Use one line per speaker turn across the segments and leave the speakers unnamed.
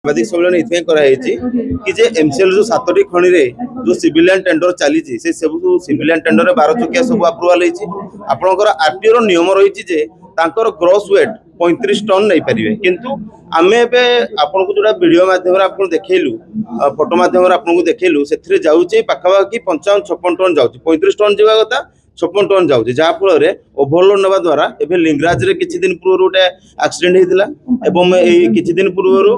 साम्बादिक सम्मेलन ये कि जे एमसीएल जो 7टी खनि रे जो सिविलियन टेंडर चली से सब सिविलियन टेंडर 12 चकिया सब अप्रूवल होती आपंकर आरटीओ रो नियम रही जे तांकर ग्रॉस वेट 35 टन नहीं पारे किंतु आमे आपन को जोड़ा वीडियो माध्यम आपन देखैलु फोटो माध्यम आपन को देखैलु से जाउचे पाखापाखि 55-56 टन जाउचे 35 टन जीवा कथा 56 टन जाउचे जहा फल ओभरलोड नवा द्वारा एबे लिंगराज रे किछि दिन पूर्व गोटे एक्सीडेंट हेतिला एवं एई किछि दिन पूर्व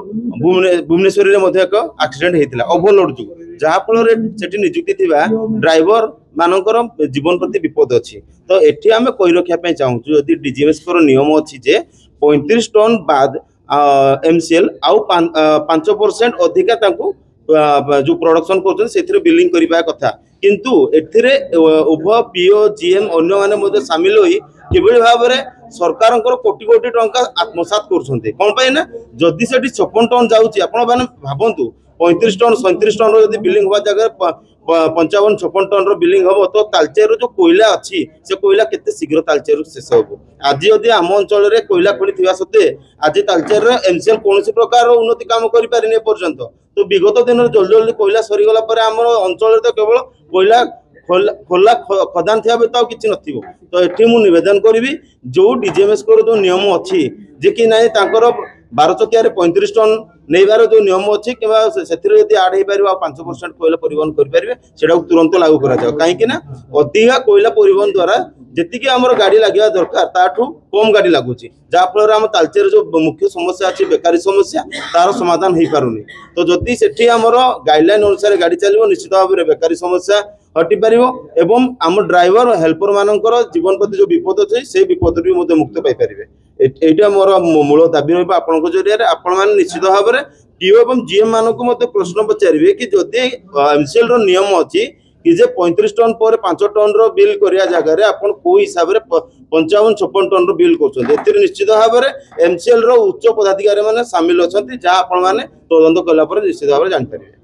भुवनेश्वर रे मध्ये एक एक्सीडेंट हेतिला ओभरलोड जु जहा फल सेठी नियुक्ति थिबा ड्राइवर मानकर जीवन प्रति विपद अछि तो एठी आमे कहि रखिया पय चाहू जदि डीजीएमएस को नियम अछि जे 35 टन बाद एमसीएल आउ 5% अधिका तांको जो प्रोडक्शन करछन सेथिरे बिलिंग करिबा कथा किंतु एथिरे उभय पीओ जीएम अन्य माने मध्ये शामिल होई केबेले भाबरे सरकारंकर कोटी कोटी टंका आत्मसात करछन्ते कोन पय ना जदि सेठी 56 टन जाउची आपण माने भाबंतु 35 टन 37 टन रो यदि बिलिंग होबा जगह 55-56 टन रो बिलिंग होबो तो तालचेर जो कोयला अछि से कोयला केते शीघ्र तालचेर शेष होबो आज यदि आम अंचल रे कोयला खनि थिबा सते आज तालचेर रे एमसीएल कोनोसी प्रकार उन्नति काम करि पारिने पर्यंत तो विगत दिन जल्दी जल्दी कोयला सरी गला पर आम अंचल रे तो केवल कोयला खोला खदान थिया बेता किछि नथिबो तो एठी मु निवेदन करबी जो डीजीएमएस को जो नियम अछि जे कि नाही तांकर 12 चकिया रे 35 टन नैबार जो नियम अच्छी कि आड हो पार 5% कोयला परिवहन करें तुरंत लागू करा कहीं अधिका कोयला परिवहन द्वारा जी आम गाड़ी लगे दरकार ताठू कम गाड़ी लगुच जहाँफल आम तालचेर जो मुख्य समस्या अच्छी बेकारी समस्या तार समाधान हो पारुनी तो जदि से आम गाइडलाइन अनुसार गाड़ी चलो निश्चित भाव में बेकारी समस्या हटि पार एवं आम ड्राइवर हेल्पर मानकर जीवन प्रति जो विपद अच्छे से विपद भी मुक्त पाइपर एटा मोर मूल दाबी रहा आपण जरिया आपण मैंने निश्चित भाव में पीओ और जीएम मानक मत प्रश्न पचारे कि जदि एमसीएल रो नियम अच्छी कि जे 35 टन पर 5 टन रो बिल करिया जगह आपण को हिसाब रे 55-56 टन रो बिल करछन निश्चित भाव में एमसीएल रो उच्च पदाधिकारी माने शामिल अछंती जहा आपण माने तदंत कला पर निश्चित भाव में जान पारिबे।